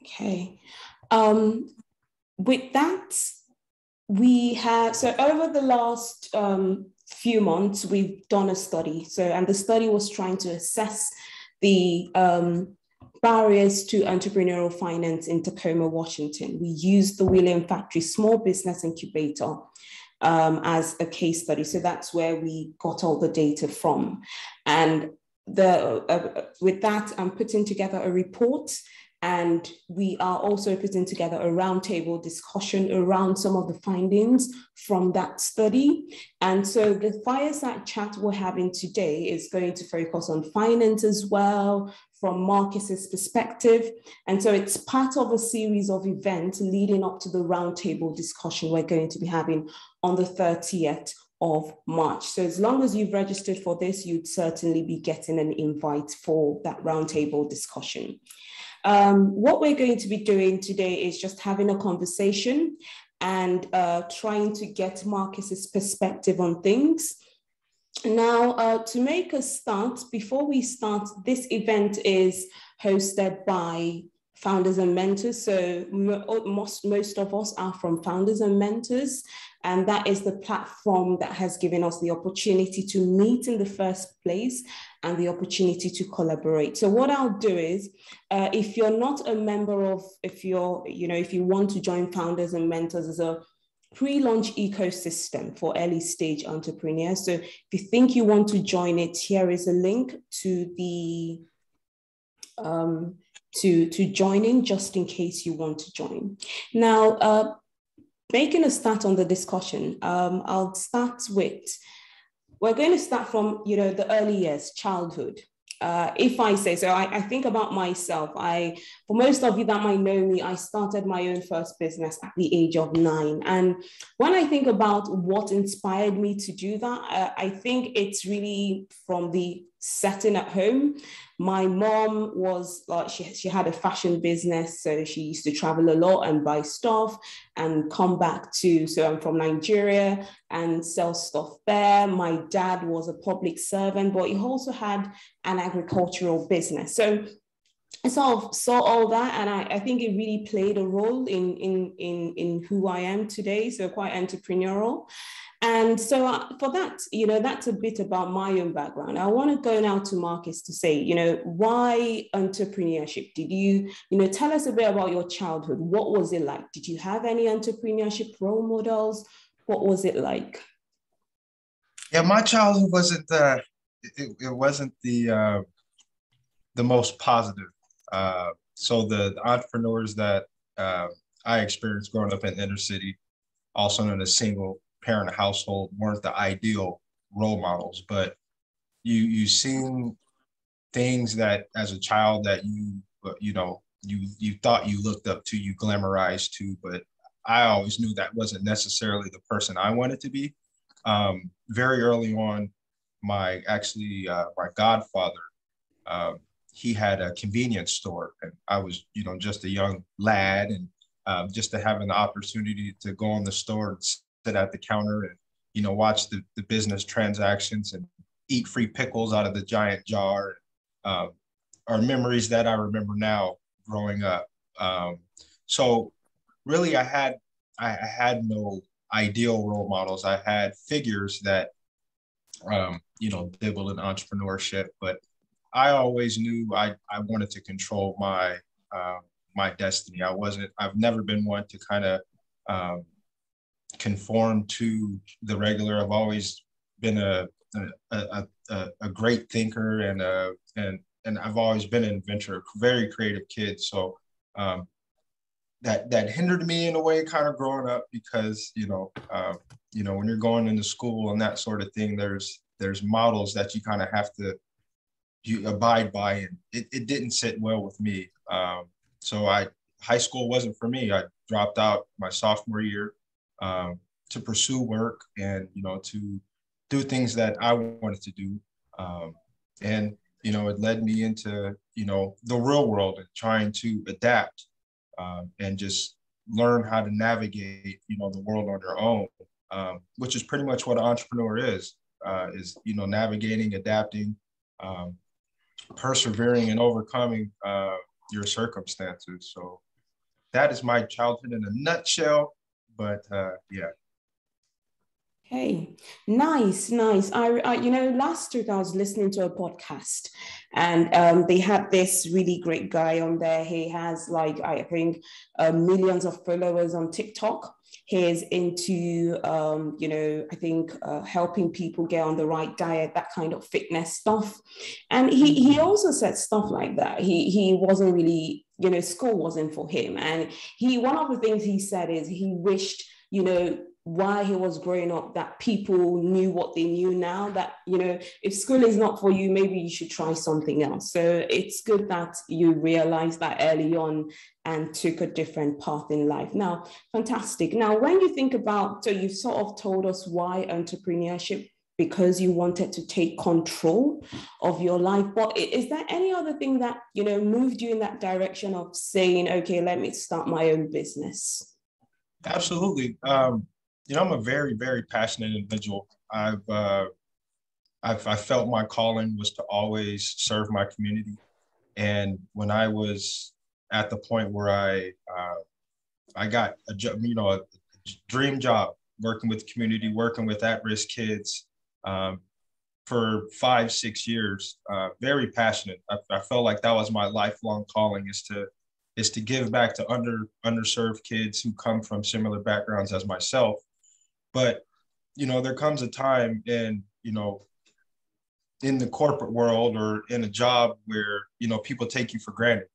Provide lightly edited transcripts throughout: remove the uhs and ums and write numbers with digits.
Okay. Um, with that, we have, so over the last few months, we've done a study. So, and the study was trying to assess the barriers to entrepreneurial finance in Tacoma, Washington. We used the William Factory Small Business Incubator as a case study. So that's where we got all the data from. And with that, I'm putting together a report, and we are also putting together a roundtable discussion around some of the findings from that study. And so the fireside chat we're having today is going to focus on finance as well, from Markiss's perspective. And so it's part of a series of events leading up to the roundtable discussion we're going to be having on the 30th of March. So as long as you've registered for this, you'd certainly be getting an invite for that roundtable discussion. What we're going to be doing today is just having a conversation and trying to get Markiss's perspective on things. Now, to make a start, before we start, this event is hosted by Founders and Mentors. So most of us are from Founders and Mentors, and that is the platform that has given us the opportunity to meet in the first place and the opportunity to collaborate. So what I'll do is, if you're not a member of, if you want to join Founders and Mentors as a pre-launch ecosystem for early stage entrepreneurs. So if you think you want to join it, here is a link to the to join in, just in case you want to join. Now, making a start on the discussion, I'll start with, we're going to start from, the early years, childhood. If I say so, I think about myself. For most of you that might know me, I started my own first business at the age of 9. And when I think about what inspired me to do that, I think it's really from the setting at home. My mom was like, she had a fashion business, so she used to travel a lot and buy stuff and come back to, so I'm from Nigeria, and sell stuff there. My dad was a public servant, but he also had an agricultural business. So I sort of saw all that, and I think it really played a role in who I am today, so quite entrepreneurial. And so for that, that's a bit about my own background. I want to go now to Markiss to say, why entrepreneurship? Did you, tell us a bit about your childhood? What was it like? Did you have any entrepreneurship role models? What was it like? Yeah, my childhood wasn't it wasn't the most positive. So the entrepreneurs that I experienced growing up in the inner city, also in a single parent household, weren't the ideal role models. But you seen things that as a child that you thought you looked up to, you glamorized to, but I always knew that wasn't necessarily the person I wanted to be. Very early on, my godfather, he had a convenience store, and I was, just a young lad, and just to have an opportunity to go in the store and sit at the counter and, watch the business transactions and eat free pickles out of the giant jar, are memories that I remember now growing up. So really, I had no ideal role models. I had figures that, dabbled in entrepreneurship, but I always knew I wanted to control my destiny. I've never been one to kind of conform to the regular. I've always been a great thinker, and I've always been an inventor, a very creative kid. So that hindered me in a way, kind of growing up, because when you're going into school and that sort of thing, there's models that you kind of have to abide by, and it didn't sit well with me. So high school wasn't for me. I dropped out my sophomore year to pursue work and to do things that I wanted to do, and it led me into the real world and trying to adapt and just learn how to navigate the world on your own, which is pretty much what an entrepreneur is navigating, adapting, persevering, and overcoming your circumstances. So that is my childhood in a nutshell. But yeah. Hey, nice, nice. Last week I was listening to a podcast, and they had this really great guy on there. He has like, I think, millions of followers on TikTok. He's into, I think helping people get on the right diet, that kind of fitness stuff. And he also said stuff like that. He wasn't really, school wasn't for him. And one of the things he said is he wished, while he was growing up, that people knew what they knew now, that, if school is not for you, maybe you should try something else. So it's good that you realized that early on and took a different path in life. Now, fantastic. Now, when you think about, so you've sort of told us why entrepreneurship, because you wanted to take control of your life. But is there any other thing that, moved you in that direction of saying, okay, let me start my own business? Absolutely. I'm a very, very passionate individual. I felt my calling was to always serve my community. And when I was at the point where I got a job, a dream job, working with community, working with at-risk kids for 5-6 years, very passionate. I felt like that was my lifelong calling, is to give back to underserved kids who come from similar backgrounds as myself. But, there comes a time in the corporate world or in a job where, people take you for granted.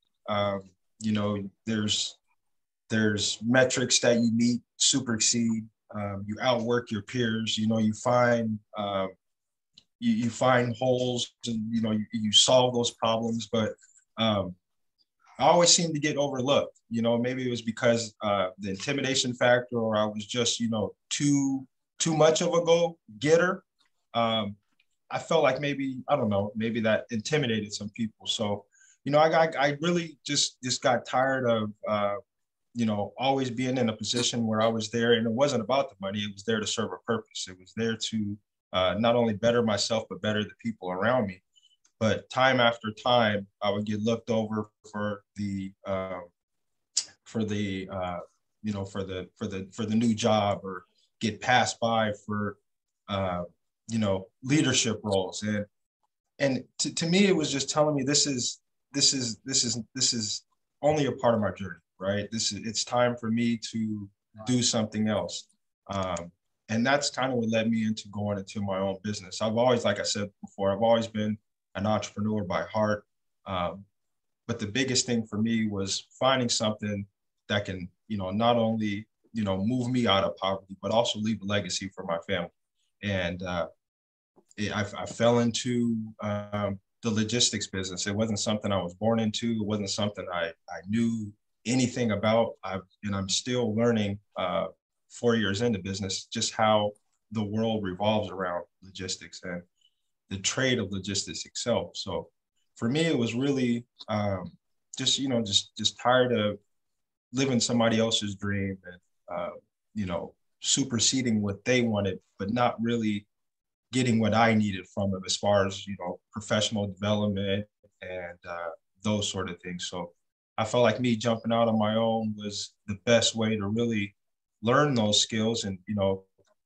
There's metrics that you meet, supersede, you outwork your peers, you find, you find holes and, you solve those problems. But I always seem to get overlooked. Maybe it was because the intimidation factor, or I was just, too much of a go-getter. I felt like maybe that intimidated some people. So, I really just got tired of, always being in a position where I was there, and it wasn't about the money. It was there to serve a purpose. It was there to not only better myself, but better the people around me. But time after time, I would get looked over for the new job, or get passed by for leadership roles. And to me, it was just telling me this is only a part of my journey, right? It's time for me to do something else. And that's kind of what led me into going into my own business. I've always, like I said before, I've always been an entrepreneur by heart. But the biggest thing for me was finding something that can, not only, move me out of poverty, but also leave a legacy for my family. And I fell into the logistics business. It wasn't something I was born into. It wasn't something I knew anything about. And I'm still learning 4 years into business, just how the world revolves around logistics and the trade of logistics itself. So for me, it was really just tired of living somebody else's dream and, superseding what they wanted, but not really getting what I needed from them as far as, professional development and those sort of things. So I felt like me jumping out on my own was the best way to really learn those skills and,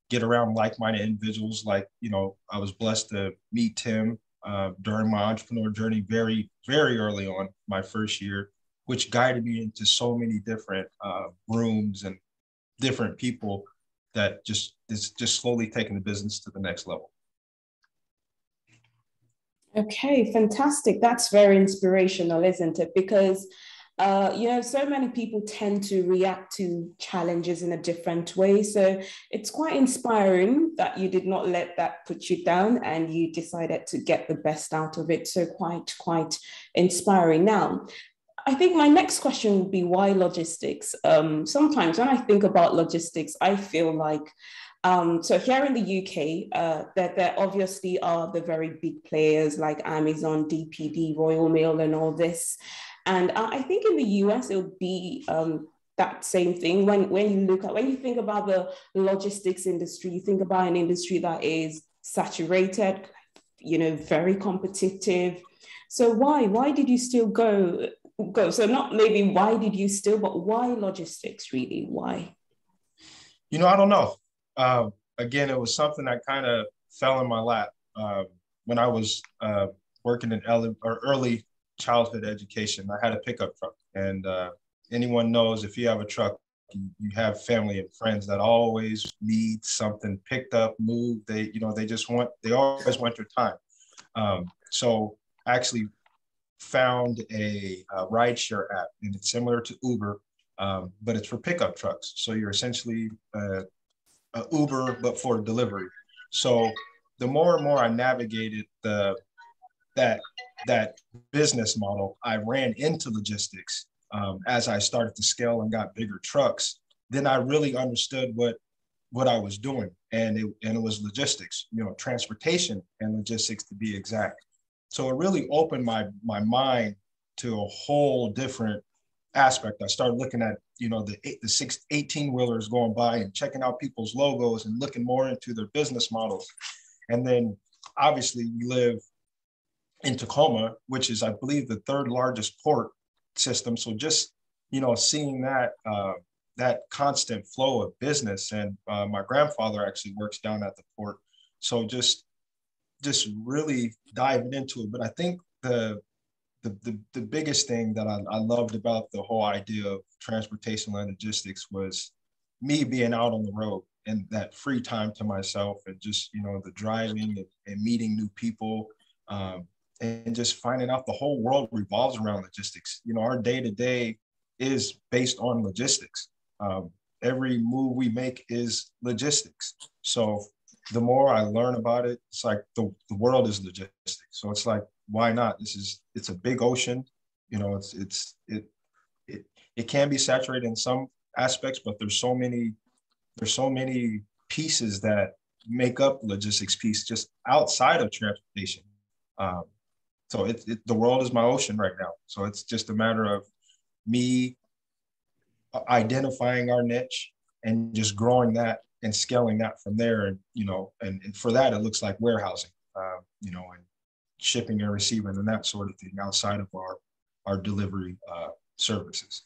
get around like-minded individuals. Like, I was blessed to meet Tim during my entrepreneur journey very, very early on, my first year, which guided me into so many different rooms and different people that just slowly taking the business to the next level. Okay, fantastic. That's very inspirational, isn't it? Because, so many people tend to react to challenges in a different way. So it's quite inspiring that you did not let that put you down and you decided to get the best out of it. So quite inspiring. Now, I think my next question would be, why logistics? Sometimes when I think about logistics, I feel like, so here in the UK, there obviously are the very big players like Amazon, DPD, Royal Mail, and all this. And I think in the US, it would be that same thing. When you think about the logistics industry, you think about an industry that is saturated, very competitive. So why did you still go go. So not maybe why did you still, but why logistics really? Why? I don't know. Again, it was something that kind of fell in my lap when I was working in early childhood education. I had a pickup truck, and anyone knows if you have a truck, you have family and friends that always need something picked up, moved. They always want your time. So I actually found a rideshare app, and it's similar to Uber, but it's for pickup trucks. So you're essentially a Uber, but for delivery. So the more and more I navigated that business model, I ran into logistics as I started to scale and got bigger trucks. Then I really understood what I was doing, and it was logistics, transportation and logistics to be exact. So it really opened my mind to a whole different aspect. I started looking at, the 18-wheelers going by and checking out people's logos and looking more into their business models. And then obviously we live in Tacoma, which is, I believe, the third largest port system. So just, seeing that constant flow of business, and my grandfather actually works down at the port. So just really diving into it. But I think the biggest thing that I loved about the whole idea of transportation and logistics was me being out on the road and that free time to myself, and just, the driving and meeting new people, and just finding out the whole world revolves around logistics. Our day to day is based on logistics. Every move we make is logistics. So the more I learn about it, it's like the world is logistics. So it's like, why not? It's a big ocean. It can be saturated in some aspects, but there's so many pieces that make up the logistics piece just outside of transportation. So the world is my ocean right now. So it's just a matter of me identifying our niche and just growing that and scaling that from there. And for that, it looks like warehousing, and shipping and receiving and that sort of thing outside of our delivery services.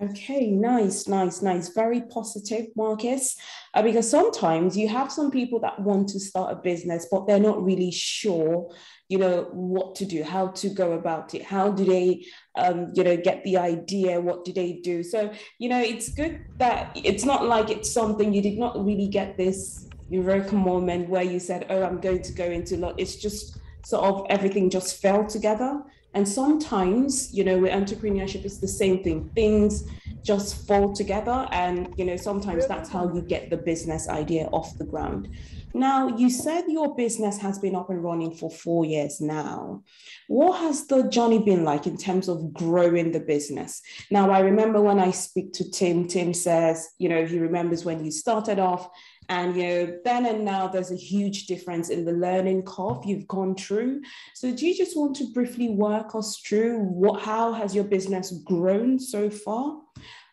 Okay, nice. Very positive, Markiss. Because sometimes you have some people that want to start a business, but they're not really sure, what to do, how to go about it. How do they, get the idea? What do they do? So, it's good that it's not like it's something you did not really get this eureka moment where you said, oh, I'm going to go into lot. It's just sort of everything just fell together. And sometimes, with entrepreneurship, it's the same thing. Things just fall together. And, sometimes that's how you get the business idea off the ground. Now, you said your business has been up and running for 4 years now. What has the journey been like in terms of growing the business? Now, I remember when I speak to Tim says, he remembers when you started off, and then and now there's a huge difference in the learning curve you've gone through. So do you just want to briefly work us through how has your business grown so far?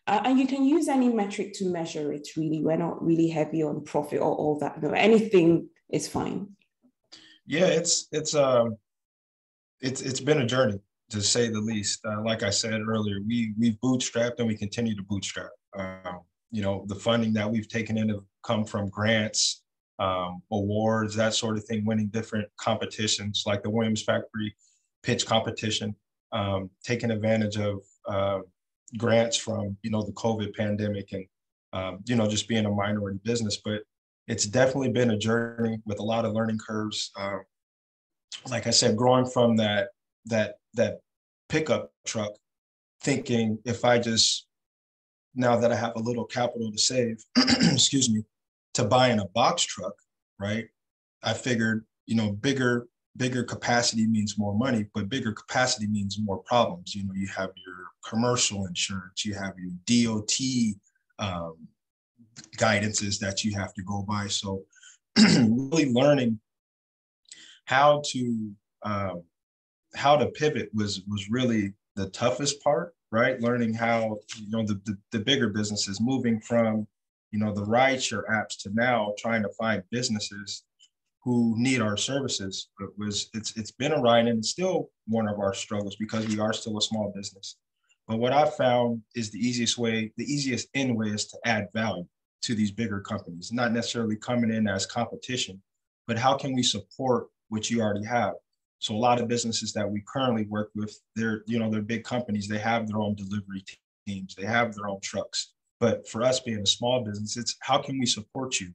And you can use any metric to measure it, really. We're not really heavy on profit or all that. No, anything is fine. Yeah, it's been a journey, to say the least. Like I said earlier, we bootstrapped and we continue to bootstrap. The funding that we've taken in have come from grants, awards, that sort of thing, winning different competitions like the Williams Factory pitch competition, taking advantage of grants from, the COVID pandemic, and, just being a minority business. But it's definitely been a journey with a lot of learning curves. Like I said, growing from that pickup truck, thinking if I just, now that I have a little capital to save, excuse me, to buying a box truck, right? I figured, bigger capacity means more money, but bigger capacity means more problems. You have your commercial insurance, you have your DOT guidances that you have to go by. So really learning how to pivot was really the toughest part, right? Learning how, the bigger businesses, moving from, the rideshare apps to now trying to find businesses who need our services. It's been a ride, and it's still one of our struggles because we are still a small business. But what I've found is the easiest end way is to add value to these bigger companies, not necessarily coming in as competition, but how can we support what you already have? So a lot of businesses that we currently work with, they're big companies, they have their own delivery teams, they have their own trucks. But for us being a small business, it's how can we support you?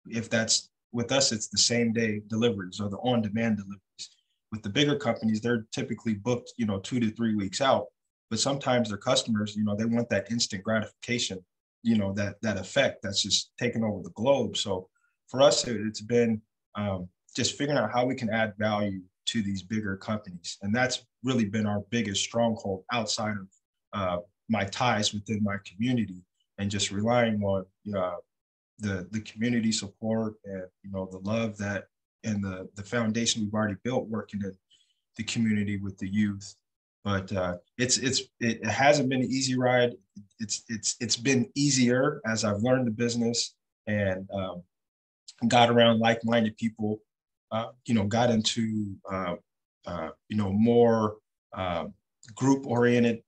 If that's with us, it's the same day deliveries or the on-demand deliveries. With the bigger companies, they're typically booked, 2 to 3 weeks out. But sometimes their customers, they want that instant gratification, that effect that's just taken over the globe. So for us, it's been just figuring out how we can add value to these bigger companies. And that's really been our biggest stronghold outside of my ties within my community, and just relying on the community support and the love that and the foundation we've already built working in the community with the youth. But it hasn't been an easy ride. It's been easier as I've learned the business and got around like-minded people. Got into more group-oriented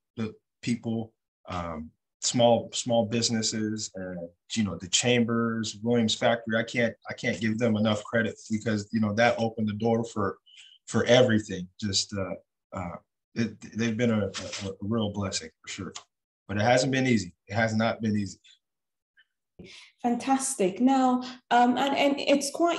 people, small businesses, and the chambers, Williams Factory. I can't give them enough credit because that opened the door for everything. Just they've been a real blessing for sure, but it hasn't been easy. It has not been easy. Fantastic. Now, and it's quite,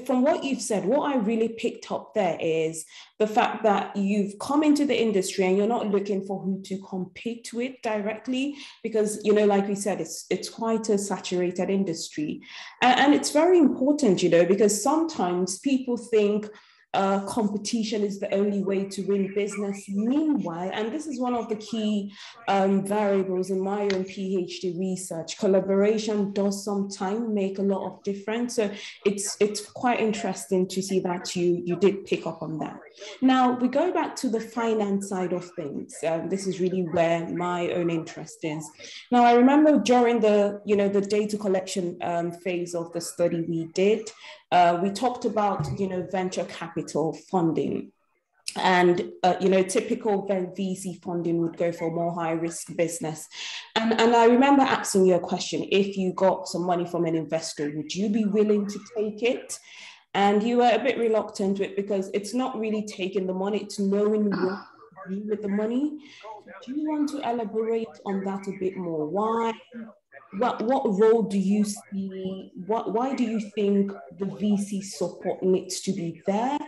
from what you've said, what I really picked up there is the fact that you've come into the industry and you're not looking for who to compete with directly, because, like we said, it's quite a saturated industry. And it's very important, because sometimes people think competition is the only way to win business. Meanwhile, and this is one of the key variables in my own PhD research, collaboration does sometimes make a lot of difference. So it's quite interesting to see that you did pick up on that. Now we go back to the finance side of things. This is really where my own interest is. Now I remember during the data collection phase of the study we did, we talked about venture capital funding, and typical VC funding would go for more high risk business, and I remember asking you a question: if you got some money from an investor, would you be willing to take it? And you were a bit reluctant to it because it's not really taking the money, it's knowing what to do with the money. Do you want to elaborate on that a bit more? What role do you see? Why do you think the VC support needs to be there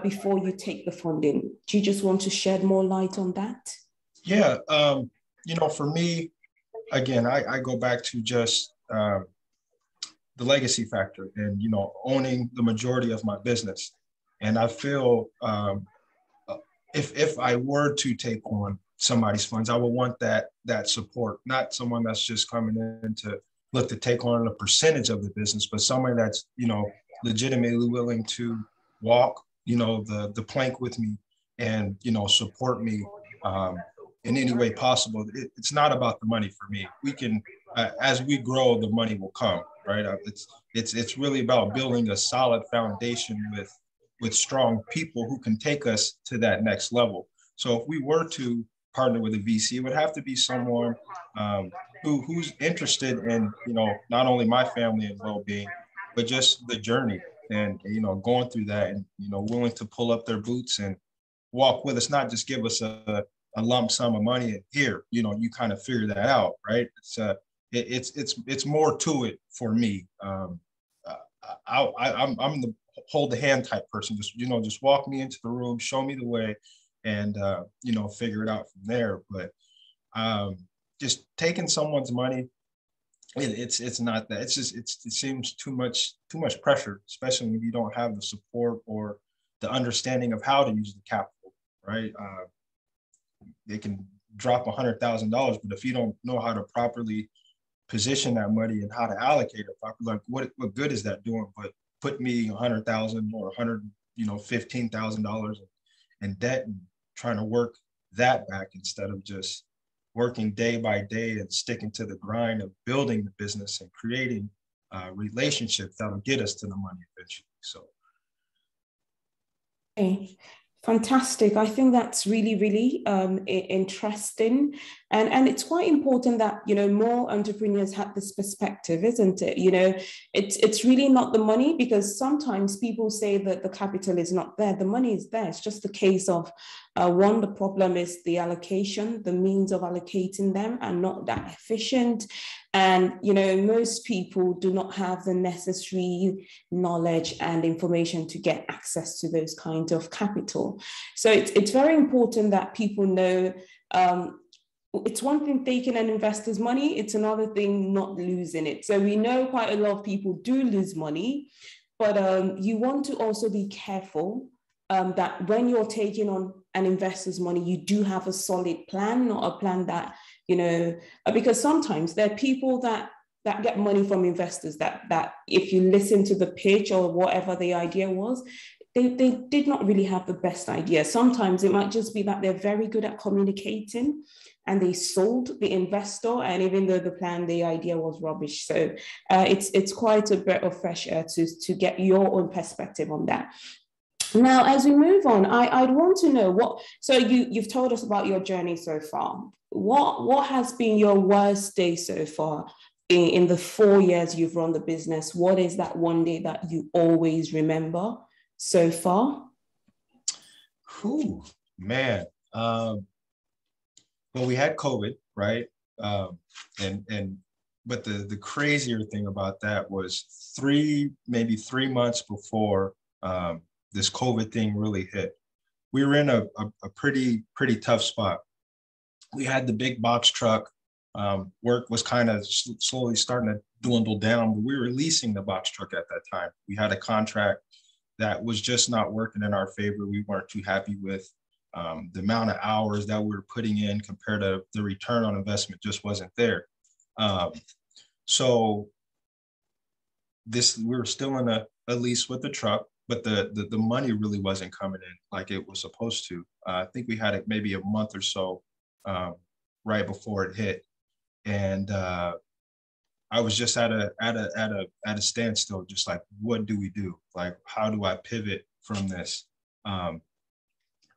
before you take the funding? Do you just want to shed more light on that? Yeah, for me, again, I go back to just the legacy factor and owning the majority of my business. And I feel if I were to take on somebody's funds, I would want that support, not someone that's just coming in to look to take on a percentage of the business, but someone that's legitimately willing to walk the plank with me and support me in any way possible. It's not about the money for me. We can as we grow, the money will come, right? It's really about building a solid foundation with strong people who can take us to that next level. So if we were to partner with a VC, it would have to be someone who's interested in, not only my family and well-being, but just the journey and, going through that and, willing to pull up their boots and walk with us, not just give us a lump sum of money and here, you kind of figure that out, right? It's more to it for me. I'm the hold the hand type person, just walk me into the room, show me the way, and figure it out from there. But just taking someone's money, it's not that. It seems too much pressure, especially when you don't have the support or the understanding of how to use the capital, right? They can drop $100,000, but if you don't know how to properly position that money and how to allocate it properly, like what good is that doing? But put me $100,000 or $115,000 in debt and trying to work that back instead of just working day by day and sticking to the grind of building the business and creating relationships that'll get us to the money eventually. So. Okay. Fantastic. I think that's really, really interesting. And it's quite important that, more entrepreneurs have this perspective, isn't it? It's really not the money, because sometimes people say that the capital is not there. The money is there. It's just a case of, one, the problem is the allocation, the means of allocating them are not that efficient. And, most people do not have the necessary knowledge and information to get access to those kinds of capital. So it's very important that people know, it's one thing taking an investor's money, it's another thing not losing it. So we know quite a lot of people do lose money, but you want to also be careful that when you're taking on an investor's money, you do have a solid plan, not a plan that, because sometimes there are people that get money from investors that if you listen to the pitch or whatever the idea was, they did not really have the best idea. Sometimes it might just be that they're very good at communicating and they sold the investor, and even though the plan, the idea was rubbish. So it's quite a breath of fresh air to get your own perspective on that. Now, as we move on, I'd want to know so you've told us about your journey so far. What has been your worst day so far in the 4 years you've run the business? What is that one day that you always remember so far? Whew, man. Well, we had COVID, right? But the crazier thing about that was maybe 3 months before this COVID thing really hit, we were in a pretty tough spot. We had the big box truck. Work was kind of slowly starting to dwindle down, but we were leasing the box truck at that time. We had a contract that was just not working in our favor. We weren't too happy with the amount of hours that we were putting in compared to the return on investment just wasn't there. So we were still in a lease with the truck, but the money really wasn't coming in like it was supposed to. I think we had it maybe a month or so right before it hit, and I was just at a standstill, just like, what do we do? Like, how do I pivot from this?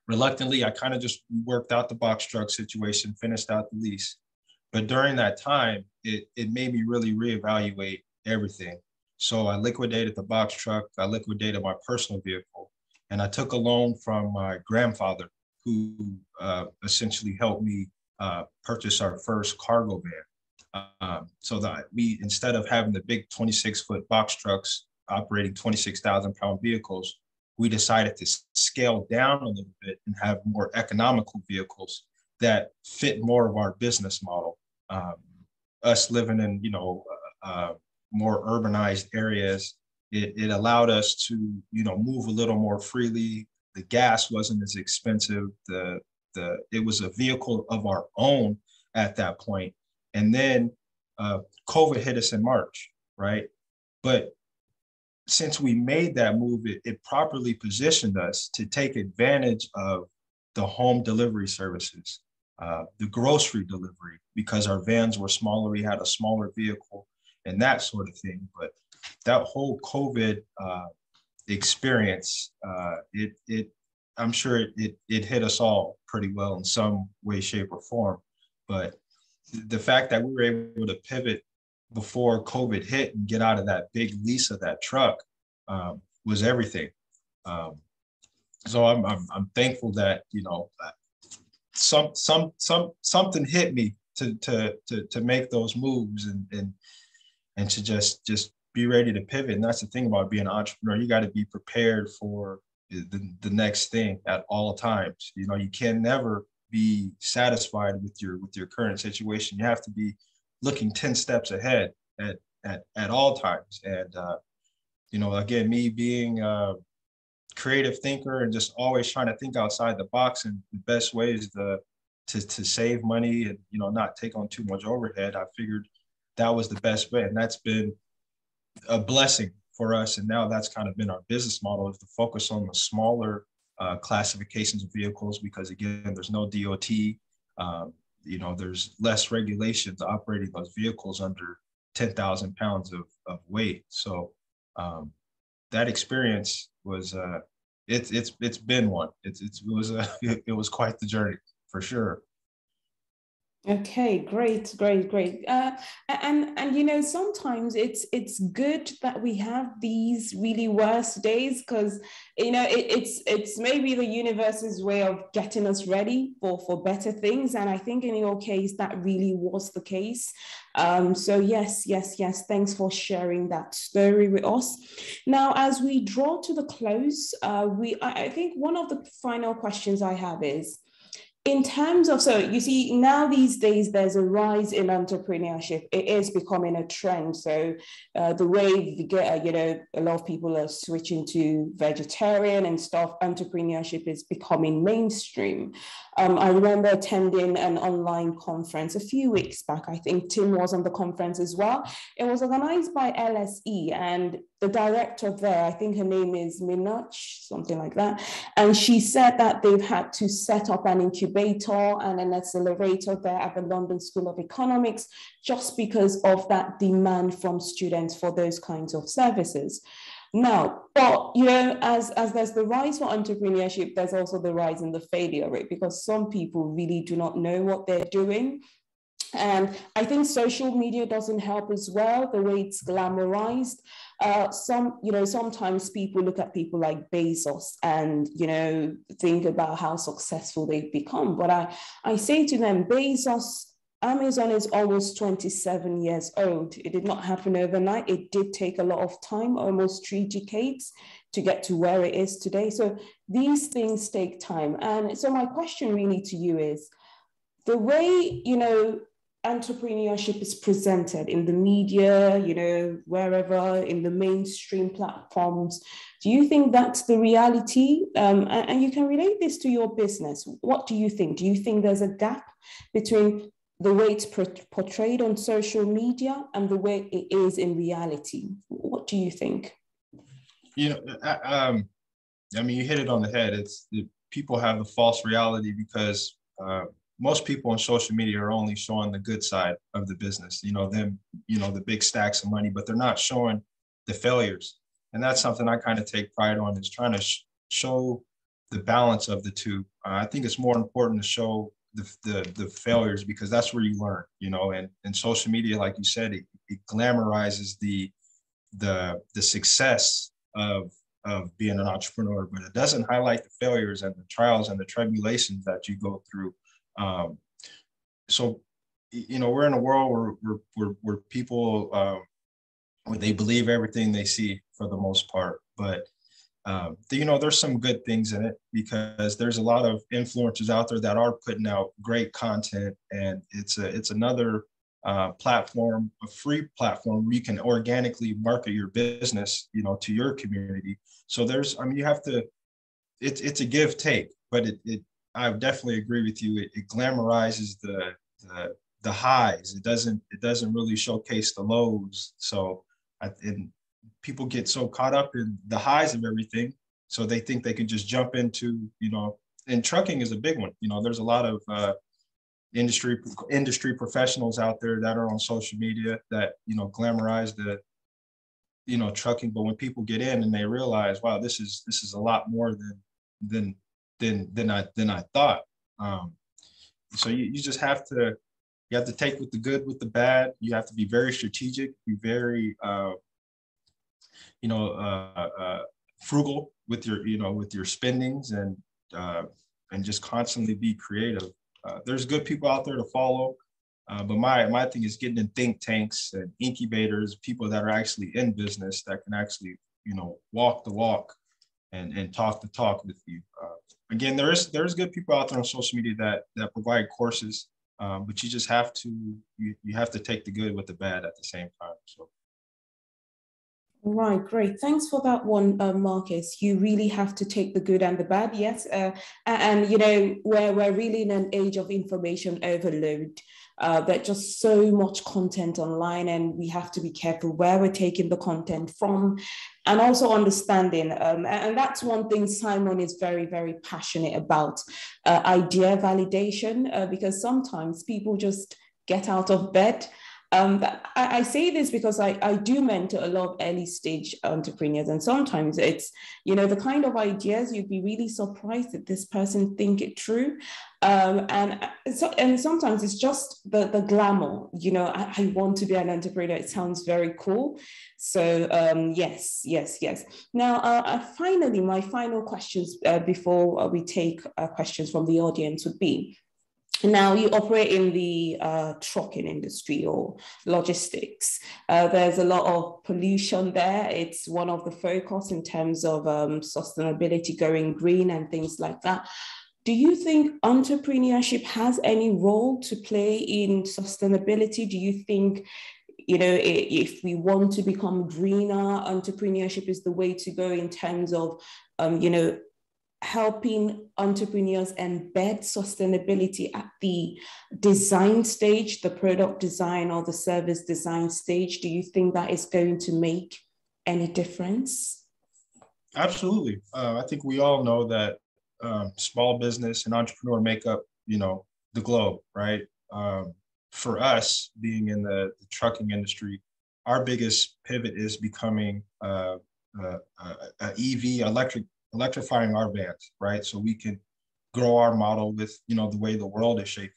Reluctantly, I kind of just worked out the box truck situation, finished out the lease. But during that time, it made me really reevaluate everything. So I liquidated the box truck, I liquidated my personal vehicle, and I took a loan from my grandfather, who essentially helped me purchase our first cargo van. So that instead of having the big 26-foot box trucks operating 26,000-pound vehicles, we decided to scale down a little bit and have more economical vehicles that fit more of our business model. Us living in, more urbanized areas, it allowed us to, move a little more freely. The gas wasn't as expensive. It was a vehicle of our own at that point. And then COVID hit us in March, right? But since we made that move, it properly positioned us to take advantage of the home delivery services, the grocery delivery, because our vans were smaller, we had a smaller vehicle and that sort of thing. But that whole COVID experience, I'm sure it hit us all pretty well in some way, shape, or form. But the fact that we were able to pivot before COVID hit and get out of that big lease of that truck was everything. So I'm thankful that something hit me to make those moves and to just be ready to pivot. And that's the thing about being an entrepreneur. You got to be prepared for the next thing at all times. You can never be satisfied with your current situation. You have to be looking 10 steps ahead at all times. And again, me being a creative thinker and just always trying to think outside the box, and the best ways to save money and not take on too much overhead, I figured that was the best way. And that's been a blessing for us. And now that's kind of been our business model, is to focus on the smaller classifications of vehicles, because again, there's no DOT, there's less regulations operating those vehicles under 10,000 pounds of weight. So that experience was it's been one. It was quite the journey for sure. Okay, great, great, great. And you know, sometimes it's good that we have these really worst days because you know it's maybe the universe's way of getting us ready for better things. And I think in your case that really was the case. So yes, yes, yes. Thanks for sharing that story with us. Now, as we draw to the close, I think one of the final questions I have is, in terms of, so you see now these days there's a rise in entrepreneurship. It is becoming a trend. So the way we get, you know, a lot of people are switching to vegetarian and stuff. Entrepreneurship is becoming mainstream. I remember attending an online conference a few weeks back. I think Tim was on the conference as well. It was organized by LSE, and the director there, I think her name is Minach, something like that. And she said that they've had to set up an incubator and an accelerator there at the London School of Economics, just because of that demand from students for those kinds of services. Now, but you know, as there's the rise for entrepreneurship, there's also the rise in the failure rate, because some people really do not know what they're doing. And I think social media doesn't help as well, the way it's glamorized. Sometimes people look at people like Bezos and, you know, think about how successful they've become. But I say to them, Amazon is almost 27 years old. It did not happen overnight. It did take a lot of time, almost 3 decades, to get to where it is today. So these things take time. And so my question really to you is, the way, you know, entrepreneurship is presented in the media, you know, wherever, in the mainstream platforms, do you think that's the reality? And you can relate this to your business. What do you think? Do you think there's a gap between the way it's portrayed on social media and the way it is in reality? What do you think? You know, I mean, you hit it on the head. People have the false reality because most people on social media are only showing the good side of the business, you know, the big stacks of money, but they're not showing the failures. And that's something I kind of take pride on, is trying to show the balance of the two. I think it's more important to show the failures, because that's where you learn, you know, and social media, like you said, it glamorizes the success of being an entrepreneur, but it doesn't highlight the failures and the trials and the tribulations that you go through. So, you know, we're in a world where people, where they believe everything they see for the most part, but you know, there's some good things in it, because there's a lot of influencers out there that are putting out great content, and it's another platform, a free platform where you can organically market your business, you know, to your community. So you have to, it's a give take, but I definitely agree with you. It glamorizes the highs. It doesn't really showcase the lows. So and people get so caught up in the highs of everything, so they think they can just jump into, you know, and trucking is a big one. You know, there's a lot of industry professionals out there that are on social media that, you know, glamorize the, you know, trucking, but when people get in and they realize, wow, this is a lot more than I thought. So you just have to take with the good with the bad. You have to be very strategic, be very frugal with your spendings, and just constantly be creative. There's good people out there to follow, but my thing is getting in think tanks and incubators, people that are actually in business, that can actually, you know, walk the walk and talk the talk with you. Again, there's good people out there on social media that provide courses, but you just have to you have to take the good with the bad at the same time. So. Right, great. Thanks for that one, Marcus. You really have to take the good and the bad, yes. And you know, we're really in an age of information overload. There's just so much content online, and we have to be careful where we're taking the content from, and also understanding. And that's one thing Simon is very, very passionate about, idea validation, because sometimes people just get out of bed But I say this because I do mentor a lot of early stage entrepreneurs, and sometimes it's, the kind of ideas you'd be really surprised that this person think it through. And sometimes it's just the glamour, I want to be an entrepreneur. It sounds very cool. So yes. Now, finally, my final questions before we take questions from the audience would be, now you operate in the trucking industry or logistics. There's a lot of pollution there. It's one of the focus in terms of sustainability, going green and things like that. Do you think entrepreneurship has any role to play in sustainability? Do you think, if we want to become greener, entrepreneurship is the way to go in terms of, helping entrepreneurs embed sustainability at the design stage, the product design or the service design stage? Do you think that is going to make any difference? Absolutely. I think we all know that small business and entrepreneur make up, the globe, right? For us, being in the trucking industry, our biggest pivot is becoming EV, electrifying our vans, right? So we can grow our model with, the way the world is shaping,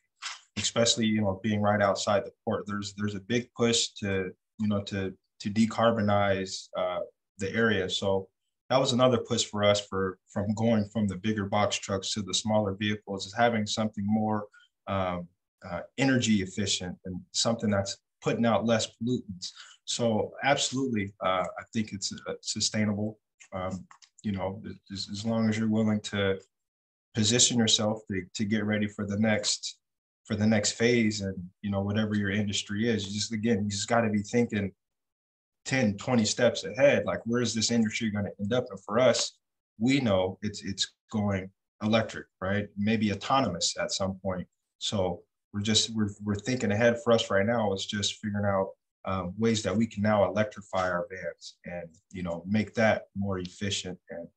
especially, being right outside the port. There's a big push to decarbonize the area. So that was another push for us from going from the bigger box trucks to the smaller vehicles, is having something more energy efficient and something that's putting out less pollutants. So absolutely, I think it's sustainable. As long as you're willing to position yourself to get ready for the next phase, and whatever your industry is, you just got to be thinking 10, 20 steps ahead. Like, where is this industry going to end up? And for us, we know it's going electric, right? Maybe autonomous at some point. So we're thinking ahead. For us right now is just figuring out ways that we can now electrify our vans and, make that more efficient. And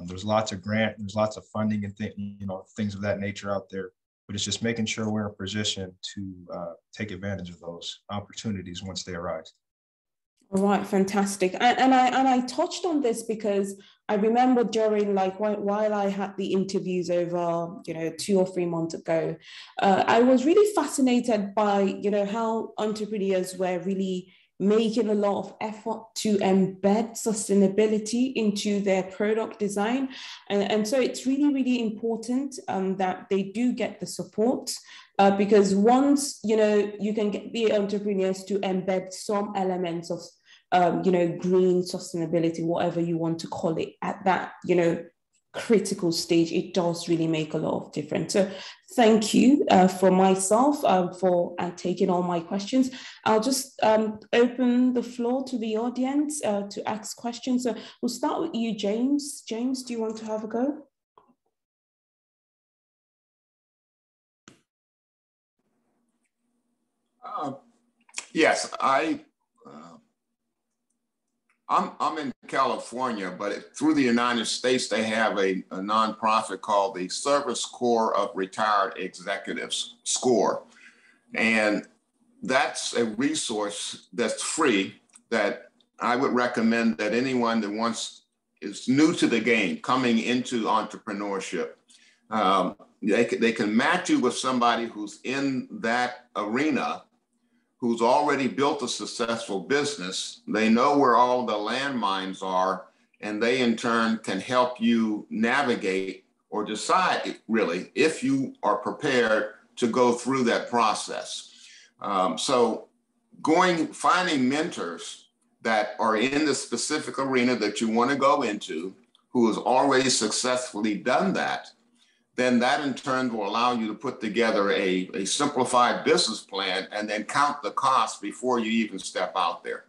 there's lots of there's lots of funding and things of that nature out there, but it's just making sure we're in a position to take advantage of those opportunities once they arise. All right, fantastic. And I touched on this because I remember during, while I had the interviews over, 2 or 3 months ago, I was really fascinated by, how entrepreneurs were really making a lot of effort to embed sustainability into their product design. And so it's really, really important that they do get the support. Because once, you can get the entrepreneurs to embed some elements of, green sustainability, whatever you want to call it, at that, critical stage, it does really make a lot of difference. So thank you for myself for taking all my questions. I'll just open the floor to the audience to ask questions. So we'll start with you, James. James, do you want to have a go? Yes, I'm in California, but through the United States, they have a nonprofit called the Service Corps of Retired Executives, SCORE. And that's a resource that's free that I would recommend that anyone that is new to the game, coming into entrepreneurship, they can match you with somebody who's in that arena, who's already built a successful business. They know where all the landmines are, and they in turn can help you navigate or decide really if you are prepared to go through that process. So finding mentors that are in the specific arena that you want to go into, who has already successfully done that, then that in turn will allow you to put together a simplified business plan and then count the costs before you even step out there.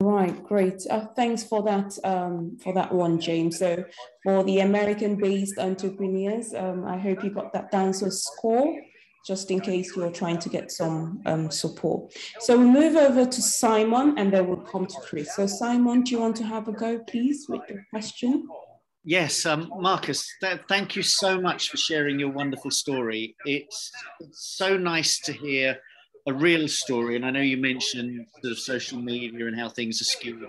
Right, great. Thanks for that one, James. So for the American-based entrepreneurs, I hope you got that down. So SCORE, just in case you're trying to get some support. So we'll move over to Simon and then we'll come to Chris. So Simon, do you want to have a go, please, with the question? Yes, Marcus, thank you so much for sharing your wonderful story. It's so nice to hear a real story, and I know you mentioned sort of social media and how things are skewed.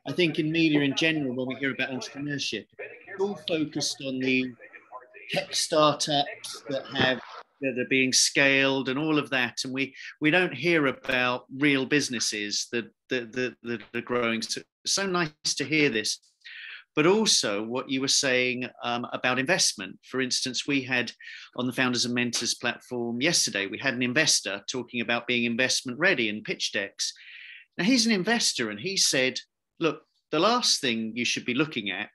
I think in media in general, when we hear about entrepreneurship, it's all focused on the tech startups that are being scaled and all of that, and we don't hear about real businesses that are growing. So nice to hear this. But also what you were saying about investment. For instance, we had on the Founders and Mentors platform yesterday, we had an investor talking about being investment ready in pitch decks. Now he's an investor and he said, look, the last thing you should be looking at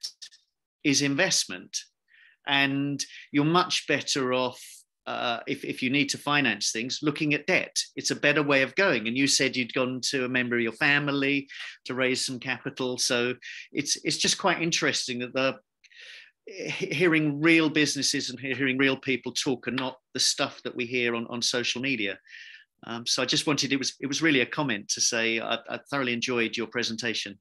is investment. And you're much better off if you need to finance things, looking at debt. It's a better way of going. And you said you'd gone to a member of your family to raise some capital. So it's just quite interesting that hearing real businesses and hearing real people talk and not the stuff that we hear on social media. So I just wanted, it was really a comment to say I thoroughly enjoyed your presentation.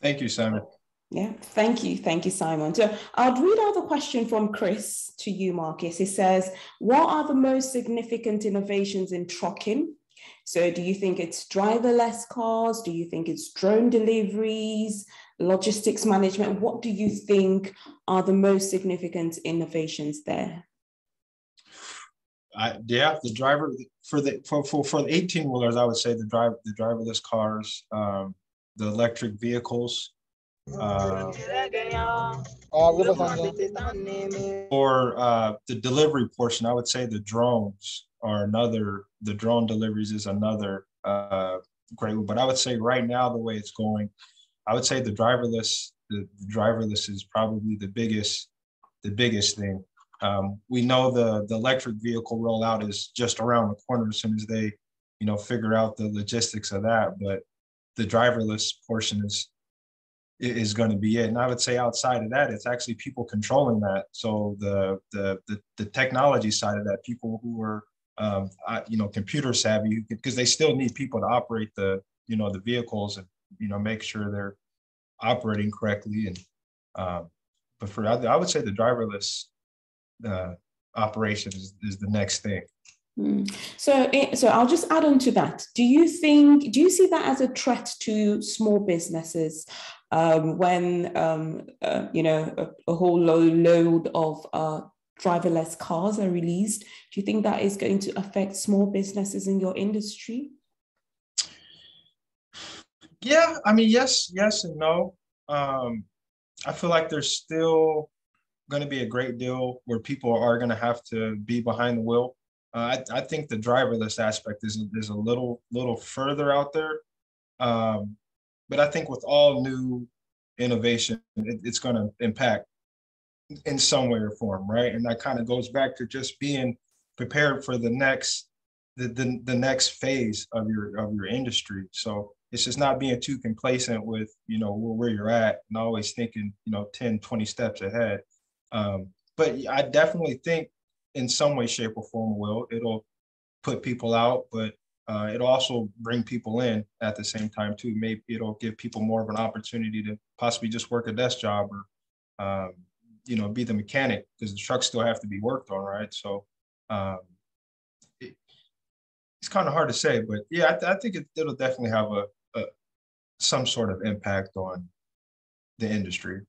Thank you, Simon. Yeah, thank you, Simon. So I'll read out the question from Chris to you, Markiss. It says, what are the most significant innovations in trucking? So do you think it's driverless cars? Do you think it's drone deliveries, logistics management? What do you think are the most significant innovations there? The driver for the 18-wheelers, I would say the driverless cars, the electric vehicles. For the delivery portion, I would say the drones are another. The drone deliveries is another great one. But I would say right now, the way it's going, I would say the driverless. The driverless is probably the biggest thing. We know the electric vehicle rollout is just around the corner as soon as they, figure out the logistics of that. But the driverless portion is going to be it. And I would say outside of that, it's actually people controlling that. So the technology side of that, people who are, computer savvy, because they still need people to operate the vehicles and, make sure they're operating correctly. And, but I would say the driverless operation is the next thing. So I'll just add on to that. Do you see that as a threat to small businesses when a whole load of driverless cars are released? Do you think that is going to affect small businesses in your industry? Yeah, I mean, yes and no. I feel like there's still going to be a great deal where people are going to have to be behind the wheel. I think the driverless aspect is a little further out there, but I think with all new innovation, it's going to impact in some way or form, right? And that kind of goes back to just being prepared for the next phase of your industry. So it's just not being too complacent with where you're at and always thinking 10, 20 steps ahead. But I definitely think in some way, shape, or form it'll put people out, but it'll also bring people in at the same time too. Maybe it'll give people more of an opportunity to possibly just work a desk job or be the mechanic, because the trucks still have to be worked on, right? So it's kind of hard to say, but yeah, I think it'll definitely have some sort of impact on the industry.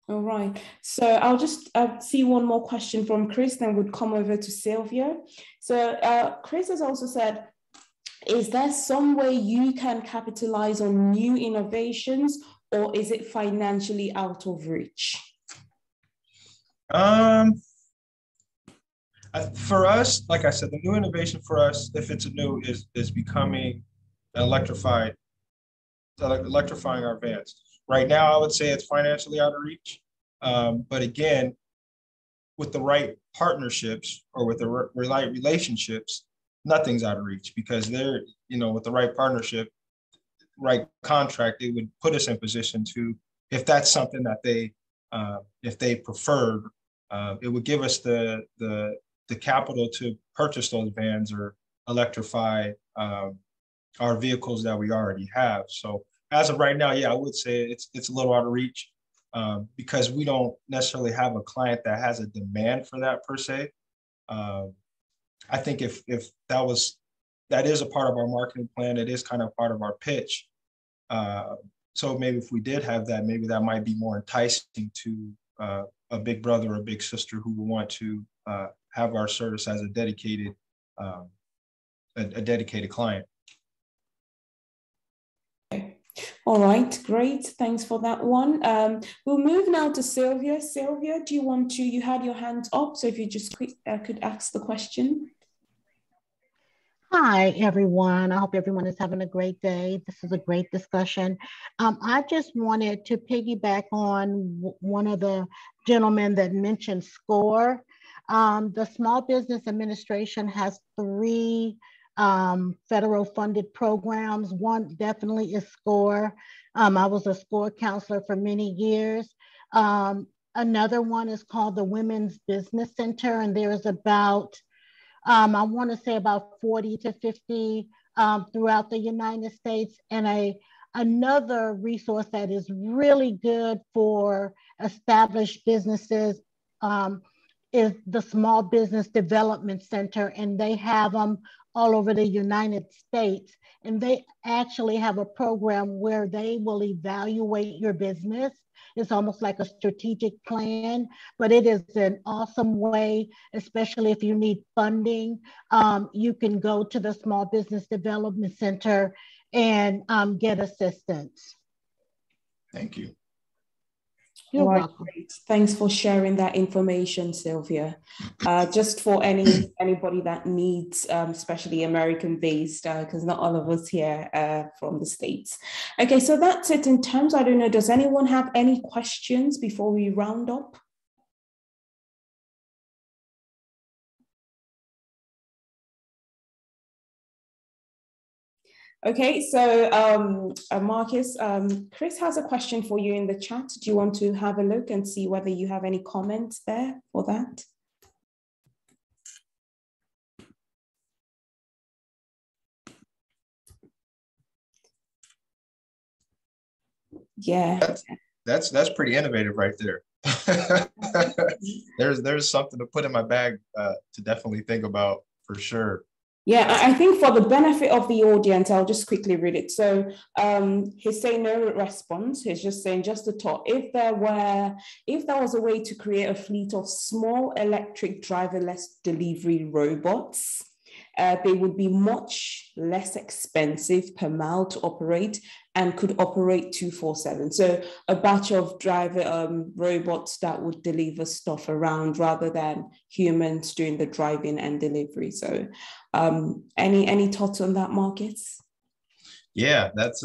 All right. So I'll just see one more question from Chris, then we'll come over to Sylvia. So Chris has also said, is there some way you can capitalize on new innovations, or is it financially out of reach? For us, like I said, the new innovation for us, if it's a new, is becoming electrifying our vans. Right now, I would say it's financially out of reach. But again, with the right partnerships or with the right relationships, nothing's out of reach, because they're, with the right partnership, right contract, it would put us in position to, if that's something that if they preferred, it would give us the capital to purchase those vans or electrify our vehicles that we already have. So as of right now, yeah, I would say it's a little out of reach, because we don't necessarily have a client that has a demand for that per se. I think if that was that is a part of our marketing plan. It is kind of part of our pitch. So maybe if we did have that, maybe that might be more enticing to a big brother or a big sister who would want to have our service as a dedicated client. All right, great. Thanks for that one. We'll move now to Sylvia. Sylvia, do you want to, you had your hand up, so if you just could ask the question. Hi, everyone. I hope everyone is having a great day. This is a great discussion. I just wanted to piggyback on one of the gentlemen that mentioned SCORE. The Small Business Administration has 3 federal funded programs. One definitely is SCORE. I was a SCORE counselor for many years. Another one is called the Women's Business Center, and there's about I want to say about 40 to 50 throughout the United States. And another resource that is really good for established businesses is the Small Business Development Center, and they have them all over the United States. And they actually have a program where they will evaluate your business. It's almost like a strategic plan, but it is an awesome way, especially if you need funding. You can go to the Small Business Development Center and get assistance. Thank you. You're welcome. Great. Thanks for sharing that information, Sylvia. Just for anybody that needs, especially American-based, because not all of us here from the States. Okay, so that's it in terms, I don't know, does anyone have any questions before we round up? Okay, so Markiss, Chris has a question for you in the chat. Do you want to have a look and see whether you have any comments there for that? Yeah. That's pretty innovative right there. There's something to put in my bag to definitely think about for sure. Yeah, I think for the benefit of the audience, I'll just quickly read it. So he's saying no response. He's just saying just a thought. If there was a way to create a fleet of small electric driverless delivery robots, they would be much less expensive per mile to operate and could operate 24/7. So a batch of robots that would deliver stuff around rather than humans doing the driving and delivery. So any thoughts on that, Markiss? Yeah, that's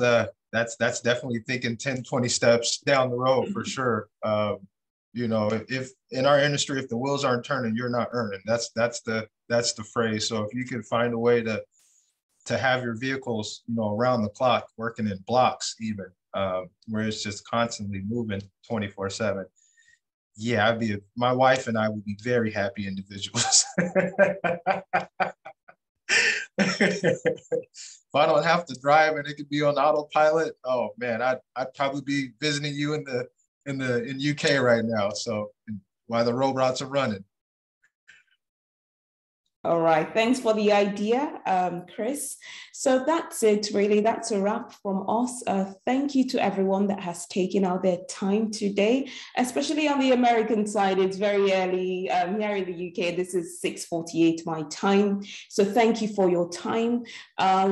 definitely thinking 10, 20 steps down the road for sure. You know, if in our industry, if the wheels aren't turning, you're not earning. That's the phrase. So if you can find a way to have your vehicles, you know, around the clock, working in blocks even, where it's just constantly moving 24/7. Yeah, my wife and I would be very happy individuals. If I don't have to drive and it could be on autopilot, oh man, I'd probably be visiting you in UK right now. So while the robots are running. All right, thanks for the idea, Chris. So that's it, really. That's a wrap from us. Thank you to everyone that has taken out their time today, especially on the American side. It's very early here in the UK. This is 6:48 my time. So thank you for your time.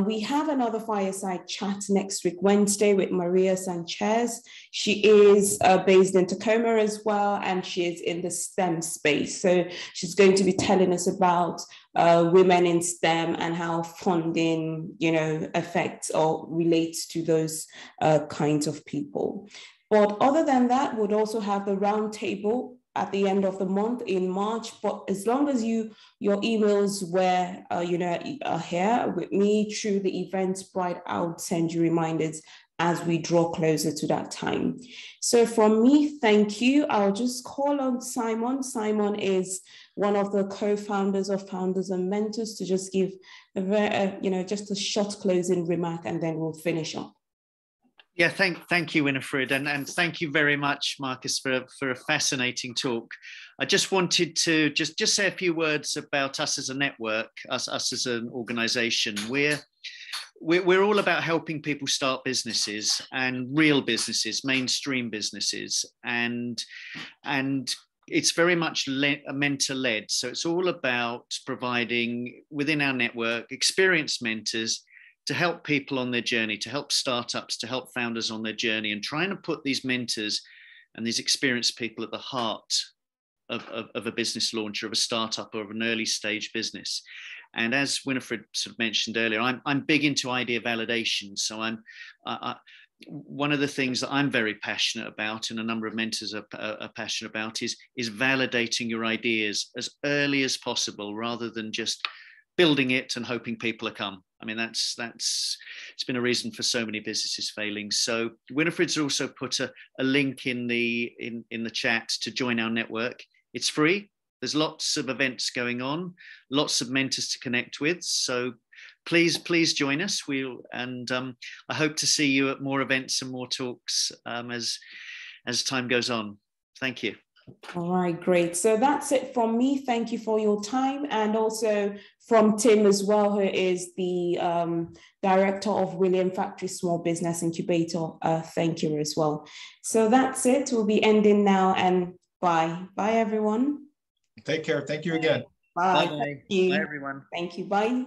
We have another Fireside chat next week, Wednesday, with Maria Sanchez. She is based in Tacoma as well, and she is in the STEM space. So she's going to be telling us about women in STEM and how funding, you know, affects or relates to those kinds of people. But other than that, we'd also have the roundtable at the end of the month in March. But as long as your emails were, are here with me through the Eventbrite, I'll send you reminders as we draw closer to that time. So from me, thank you. I'll just call on Simon. Simon is one of the co-founders of Founders and Mentors to just give just a short closing remark, and then we'll finish up. Yeah, thank you, Winifred, and thank you very much, Markiss, for a fascinating talk. I just wanted to just say a few words about us as a network, us as an organisation. We're all about helping people start businesses, and real businesses, mainstream businesses, and it's very much mentor-led. So it's all about providing within our network experienced mentors to help people on their journey, to help startups, to help founders on their journey, and trying to put these mentors and these experienced people at the heart of a business launch, or of a startup, or of an early stage business. And as Winifred sort of mentioned earlier, I'm big into idea validation. So one of the things that I'm very passionate about, and a number of mentors are passionate about, is validating your ideas as early as possible, rather than just building it and hoping people will come. I mean, it's been a reason for so many businesses failing. So Winifred's also put a link in the chat to join our network. It's free. There's lots of events going on, lots of mentors to connect with. So please join us. I hope to see you at more events and more talks as time goes on. Thank you. All right, great. So that's it from me. Thank you for your time, and also from Tim as well, who is the director of William Factory Small Business Incubator. Thank you as well. So that's it. We'll be ending now, and bye. Bye, everyone. Take care. Thank you again. Bye. Bye. Thank you. Bye, everyone. Thank you. Bye.